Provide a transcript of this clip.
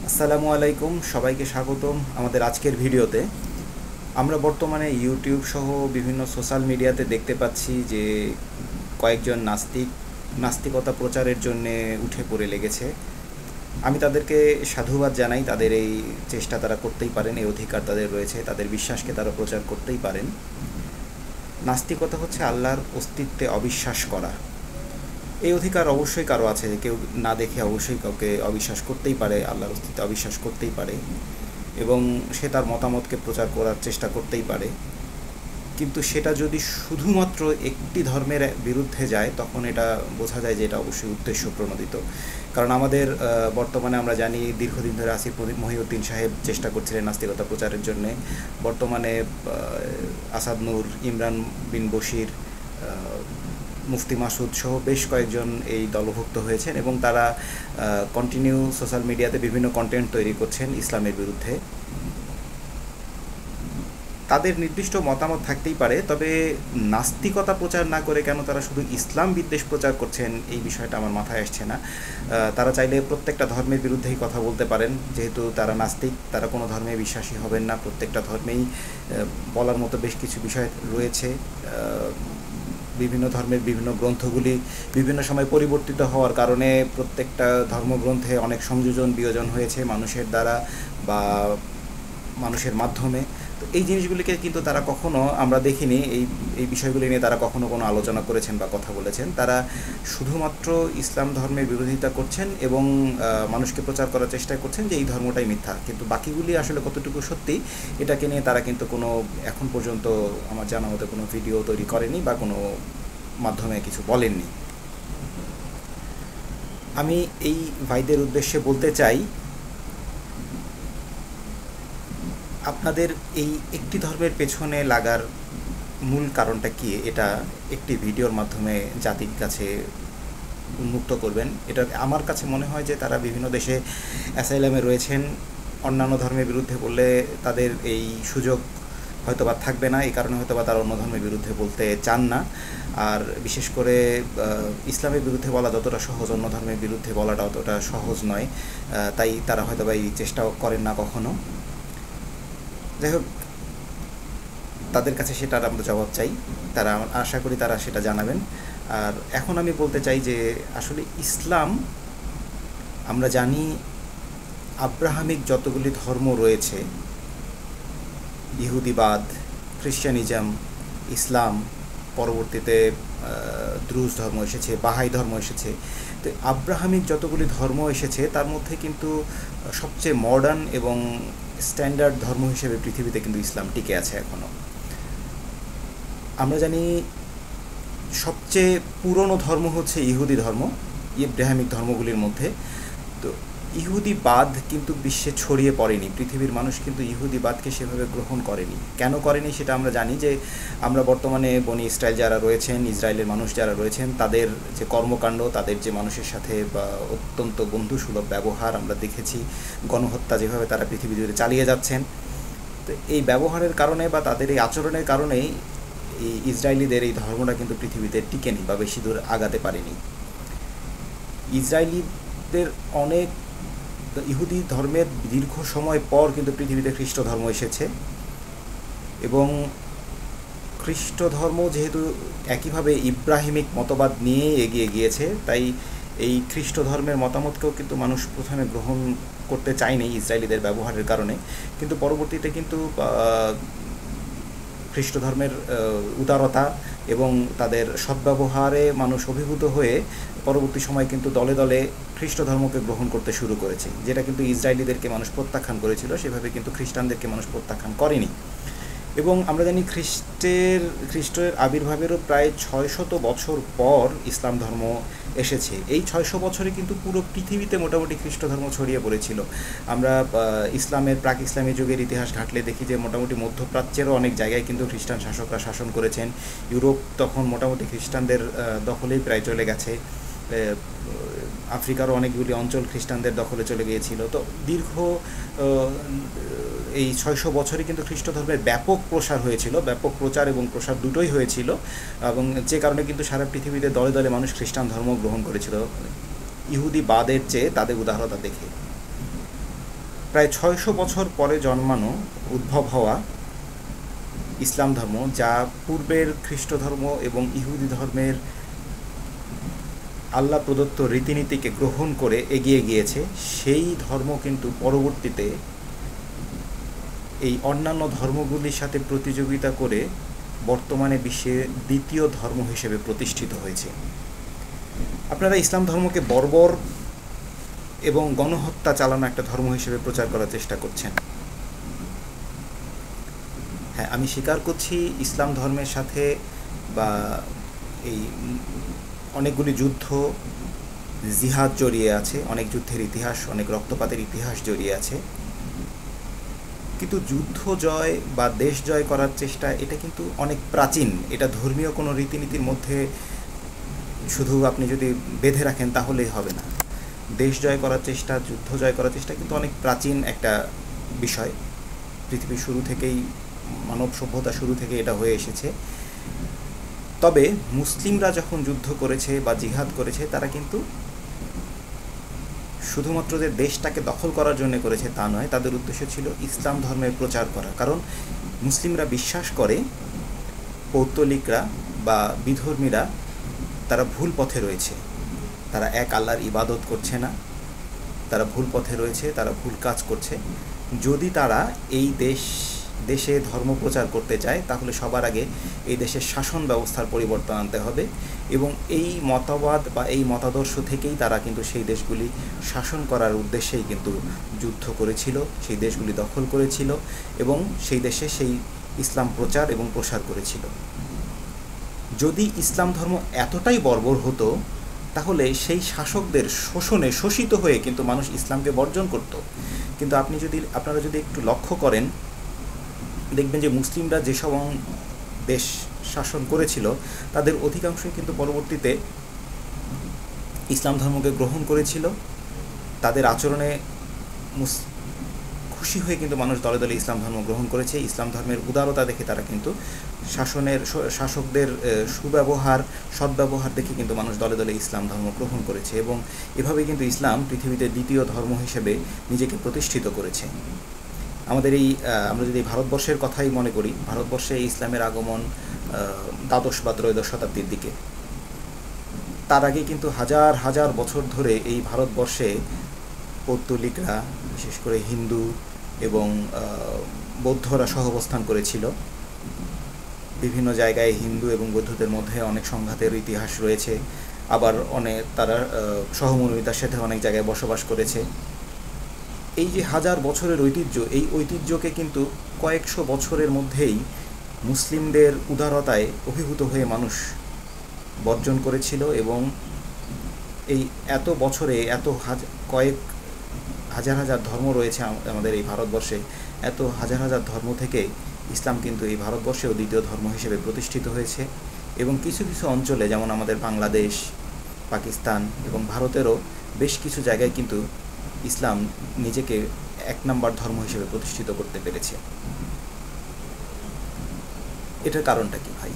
আসসালামু আলাইকুম, সবাইকে স্বাগতম আমাদের আজকের ভিডিওতে। আমরা বর্তমানে ইউটিউব সহ বিভিন্ন সোশ্যাল মিডিয়াতে দেখতে পাচ্ছি যে কয়েকজন নাস্তিকতা প্রচারের জন্যে উঠে পড়ে লেগেছে। আমি তাদেরকে সাধুবাদ জানাই, তাদের এই চেষ্টা তারা করতেই পারেন, এই অধিকার তাদের রয়েছে, তাদের বিশ্বাসকে তারা প্রচার করতেই পারেন। নাস্তিকতা হচ্ছে আল্লাহর অস্তিত্বে অবিশ্বাস করা। এই অধিকার অবশ্যই কারো আছে, কেউ না দেখে অবশ্যই কাউকে অবিশ্বাস করতেই পারে, আল্লাহর অস্তিত্বে অবিশ্বাস করতেই পারে এবং সে তার মতামতকে প্রচার করার চেষ্টা করতেই পারে। কিন্তু সেটা যদি শুধুমাত্র একটি ধর্মের বিরুদ্ধে যায়, তখন এটা বোঝা যায় যে এটা অবশ্যই উদ্দেশ্য প্রণোদিত। কারণ আমাদের বর্তমানে আমরা জানি দীর্ঘদিন ধরে আসিফ মহিউদ্দিন সাহেব চেষ্টা করছিলেন নাস্তিকতা প্রচারের জন্যে। বর্তমানে আসাদ নূর, ইমরান বিন বশির, মুফতি মাসুদ সহ বেশ কয়েকজন এই দলভুক্ত হয়েছেন এবং তারা কন্টিনিউ সোশ্যাল মিডিয়াতে বিভিন্ন কন্টেন্ট তৈরি করছেন ইসলামের বিরুদ্ধে। তাদের নির্দিষ্ট মতামত থাকতেই পারে, তবে নাস্তিকতা প্রচার না করে কেন তারা শুধু ইসলাম বিদ্বেষ প্রচার করছেন এই বিষয়টা আমার মাথায় আসছে না। তারা চাইলে প্রত্যেকটা ধর্মের বিরুদ্ধেই কথা বলতে পারেন, যেহেতু তারা নাস্তিক, তারা কোনো ধর্মে বিশ্বাসী হবেন না। প্রত্যেকটা ধর্মেই বলার মতো বেশ কিছু বিষয় রয়েছে। বিভিন্ন ধর্মের বিভিন্ন গ্রন্থগুলি বিভিন্ন সময় পরিবর্তিত হওয়ার কারণে প্রত্যেকটা ধর্মগ্রন্থে অনেক সংযোজন বিয়োজন হয়েছে মানুষের দ্বারা বা মানুষের মাধ্যমে। তো এই জিনিসগুলিকে কিন্তু তারা কখনো আমরা দেখিনি, এই বিষয়গুলি নিয়ে তারা কখনো কোনো আলোচনা করেছেন বা কথা বলেছেন। তারা শুধুমাত্র ইসলাম ধর্মের বিরোধিতা করছেন এবং মানুষকে প্রচার করার চেষ্টা করছেন যে এই ধর্মটাই মিথ্যা, কিন্তু বাকিগুলি আসলে কতটুকু সত্যি এটাকে নিয়ে তারা কিন্তু কোনো এখন পর্যন্ত আমার জানা মতো কোনো ভিডিও তৈরি করেনি বা কোনো মাধ্যমে কিছু বলেননি। আমি এই ভাইদের উদ্দেশ্যে বলতে চাই, আপনাদের এই একটি ধর্মের পেছনে লাগার মূল কারণটা কী, এটা একটি ভিডিওর মাধ্যমে জাতির কাছে উন্মুক্ত করবেন। এটা আমার কাছে মনে হয় যে তারা বিভিন্ন দেশে অ্যাসাইলামে রয়েছেন, অন্যান্য ধর্মের বিরুদ্ধে বললে তাদের এই সুযোগ হয়তোবা থাকবে না, এই কারণে হয়তোবা তারা অন্য ধর্মের বিরুদ্ধে বলতে চান না। আর বিশেষ করে ইসলামের বিরুদ্ধে বলা যতটা সহজ, অন্য ধর্মের বিরুদ্ধে বলাটা অতটা সহজ নয়, তাই তারা হয়তোবা এই চেষ্টাও করেন না কখনো। যাই হোক, তাদের কাছে সেটার আমরা জবাব চাই, তারা আশা করি তারা সেটা জানাবেন। আর এখন আমি বলতে চাই যে আসলে ইসলাম, আমরা জানি আব্রাহামিক যতগুলি ধর্ম রয়েছে, ইহুদিবাদ, খ্রিশ্চানিজম, ইসলাম, পরবর্তীতে দ্রুজ ধর্ম এসেছে, বাহাই ধর্ম এসেছে। তো আব্রাহামিক যতগুলি ধর্ম এসেছে তার মধ্যে কিন্তু সবচেয়ে মডার্ন এবং স্ট্যান্ডার্ড ধর্ম হিসেবে পৃথিবীতে কিন্তু ইসলাম টিকে আছে এখনও। আমরা জানি সবচেয়ে পুরনো ধর্ম হচ্ছে ইহুদি ধর্ম, ইব্রাহিমিক ধর্মগুলির মধ্যে। তো ইহুদিবাদ কিন্তু বিশ্বে ছড়িয়ে পড়েনি, পৃথিবীর মানুষ কিন্তু ইহুদিবাদকে সেভাবে গ্রহণ করেনি। কেন করেনি সেটা আমরা জানি, যে আমরা বর্তমানে বনি ইসরায়েল যারা রয়েছেন, ইসরায়েলের মানুষ যারা রয়েছেন, তাদের যে কর্মকাণ্ড, তাদের যে মানুষের সাথে বা অত্যন্ত বন্ধুসুলভ ব্যবহার আমরা দেখেছি, গণহত্যা যেভাবে তারা পৃথিবী জুড়ে চালিয়ে যাচ্ছেন। তো এই ব্যবহারের কারণে বা তাদের এই আচরণের কারণেই এই ইসরায়েলিদের এই ধর্মটা কিন্তু পৃথিবীতে টিকেনি বা বেশি দূর আগাতে পারেনি। ইসরায়েলিদের অনেক ইহুদি ধর্মের দীর্ঘ সময় পর কিন্তু পৃথিবীতে খ্রিস্ট ধর্ম এসেছে এবং খ্রিস্ট ধর্ম যেহেতু একইভাবে ইব্রাহিমিক মতবাদ নিয়ে এগিয়ে গিয়েছে, তাই এই খ্রিস্ট ধর্মের মতামতকেও কিন্তু মানুষ প্রথমে গ্রহণ করতে চায়নি ইসরায়েলিদের ব্যবহারের কারণে, কিন্তু পরবর্তীতে কিন্তু খ্রিস্ট ধর্মের উদারতা এবং তাদের সদ্ব্যবহারে মানুষ অভিভূত হয়ে পরবর্তী সময় কিন্তু দলে দলে খ্রিস্ট ধর্মকে গ্রহণ করতে শুরু করেছে, যেটা কিন্তু ইসরায়েলিদেরকে মানুষ প্রত্যাখ্যান করেছিল, সেভাবে কিন্তু খ্রিস্টানদেরকে মানুষ প্রত্যাখ্যান করেনি। এবং আমরা জানি খ্রিস্টের আবির্ভাবেরও প্রায় 600 বছর পর ইসলাম ধর্ম এসেছে। এই 600 বছরে কিন্তু পুরো পৃথিবীতে মোটামুটি খ্রিস্ট ধর্ম ছড়িয়ে পড়েছিল। আমরা ইসলামের প্রাক ইসলামী যুগের ইতিহাস ঘাঁটলে দেখি যে মোটামুটি মধ্যপ্রাচ্যেরও অনেক জায়গায় কিন্তু খ্রিস্টান শাসকরা শাসন করেছেন। ইউরোপ তখন মোটামুটি খ্রিস্টানদের দখলেই প্রায় চলে গেছে, আফ্রিকারও অনেকগুলি অঞ্চল খ্রিস্টানদের দখলে চলে গিয়েছিল। তো দীর্ঘ এই 600 বছরে কিন্তু খ্রিস্ট ধর্মের ব্যাপক প্রসার হয়েছিল, ব্যাপক প্রচার এবং প্রসার দুটোই হয়েছিল, এবং যে কারণে কিন্তু সারা পৃথিবীতে দলে দলে মানুষ খ্রিস্টান ধর্ম গ্রহণ করেছিল ইহুদিবাদের চেয়ে তাদের উদারতা দেখে। প্রায় 600 বছর পরে জন্মানো, উদ্ভব হওয়া ইসলাম ধর্ম, যা পূর্বের খ্রিস্ট ধর্ম এবং ইহুদি ধর্মের আল্লাহ প্রদত্ত রীতিনীতিকে গ্রহণ করে এগিয়ে গিয়েছে, সেই ধর্ম কিন্তু পরবর্তীতে এই অন্যান্য ধর্মগুলির সাথে প্রতিযোগিতা করে বর্তমানে বিশ্বে দ্বিতীয় ধর্ম হিসেবে প্রতিষ্ঠিত হয়েছে। আপনারা ইসলাম ধর্মকে বর্বর এবং গণহত্যা চালানো একটা ধর্ম হিসেবে প্রচার করার চেষ্টা করছেন। হ্যাঁ, আমি স্বীকার করছি ইসলাম ধর্মের সাথে বা এই অনেকগুলি যুদ্ধ, জিহাদ জড়িয়ে আছে, অনেক যুদ্ধের ইতিহাস, অনেক রক্তপাতের ইতিহাস জড়িয়ে আছে। কিন্তু যুদ্ধ জয় বা দেশ জয় করার চেষ্টা, এটা কিন্তু অনেক প্রাচীন। এটা ধর্মীয় কোনো রীতিনীতির মধ্যে শুধু আপনি যদি বেঁধে রাখেন তাহলেই হবে না। দেশ জয় করার চেষ্টা, যুদ্ধ জয় করার চেষ্টা কিন্তু অনেক প্রাচীন একটা বিষয়। পৃথিবীর শুরু থেকেই, মানব সভ্যতা শুরু থেকে এটা হয়ে এসেছে। তবে মুসলিমরা যখন যুদ্ধ করেছে বা জিহাদ করেছে, তারা কিন্তু শুধুমাত্র যে দেশটাকে দখল করার জন্য করেছে তা নয়, তাদের উদ্দেশ্য ছিল ইসলাম ধর্মের প্রচার করা। কারণ মুসলিমরা বিশ্বাস করে পৌত্তলিকরা বা বিধর্মীরা তারা ভুল পথে রয়েছে, তারা এক আল্লাহর ইবাদত করছে না, তারা ভুল পথে রয়েছে, তারা ভুল কাজ করছে। যদি তারা এই দেশে ধর্ম প্রচার করতে চায়, তাহলে সবার আগে এই দেশের শাসন ব্যবস্থার পরিবর্তন আনতে হবে। এবং এই মতবাদ বা এই মতাদর্শ থেকেই তারা কিন্তু সেই দেশগুলি শাসন করার উদ্দেশ্যেই কিন্তু যুদ্ধ করেছিল, সেই দেশগুলি দখল করেছিল এবং সেই দেশে সেই ইসলাম প্রচার এবং প্রসার করেছিল। যদি ইসলাম ধর্ম এতটাই বর্বর হতো, তাহলে সেই শাসকদের শোষণে শোষিত হয়ে কিন্তু মানুষ ইসলামকে বর্জন করত। কিন্তু আপনারা যদি একটু লক্ষ্য করেন, দেখবেন যে মুসলিমরা যেসব দেশ শাসন করেছিল, তাদের অধিকাংশই কিন্তু পরবর্তীতে ইসলাম ধর্মকে গ্রহণ করেছিল। তাদের আচরণে খুশি হয়ে কিন্তু মানুষ দলে দলে ইসলাম ধর্ম গ্রহণ করেছে। ইসলাম ধর্মের উদারতা দেখে তারা কিন্তু শাসকদের সুব্যবহার, সদ্ব্যবহার দেখে কিন্তু মানুষ দলে দলে ইসলাম ধর্ম গ্রহণ করেছে এবং এভাবেই কিন্তু ইসলাম পৃথিবীতে দ্বিতীয় ধর্ম হিসেবে নিজেকে প্রতিষ্ঠিত করেছে। আমরা যদি ভারতবর্ষের কথাই মনে করি, ভারতবর্ষে ইসলামের আগমন দ্বাদশ বা ত্রয়োদশ শতাব্দীর দিকে। তার আগে কিন্তু হাজার হাজার বছর ধরে এই ভারতবর্ষে পৌত্তলিকরা, বিশেষ করে হিন্দু এবং বৌদ্ধরা সহাবস্থান করেছিল। বিভিন্ন জায়গায় হিন্দু এবং বৌদ্ধদের মধ্যে অনেক সংঘাতের ইতিহাস রয়েছে। আবার তারা সহমর্মিতার সাথে অনেক জায়গায় বসবাস করেছে। এই যে হাজার বছরের ঐতিহ্য, এই ঐতিহ্যকে কিন্তু কয়েকশো বছরের মধ্যেই মুসলিমদের উদারতায় অভিভূত হয়ে মানুষ বর্জন করেছিল এবং এই এত বছরে কয়েক হাজার হাজার ধর্ম রয়েছে আমাদের এই ভারতবর্ষে। এত হাজার হাজার ধর্ম থেকে ইসলাম কিন্তু এই ভারতবর্ষেও দ্বিতীয় ধর্ম হিসেবে প্রতিষ্ঠিত হয়েছে এবং কিছু কিছু অঞ্চলে, যেমন আমাদের বাংলাদেশ, পাকিস্তান এবং ভারতেরও বেশ কিছু জায়গায় কিন্তু ইসলাম নিজেকে এক নম্বর ধর্ম হিসেবে প্রতিষ্ঠিত করতে পেরেছে। এটার কারণটা কি ভাই?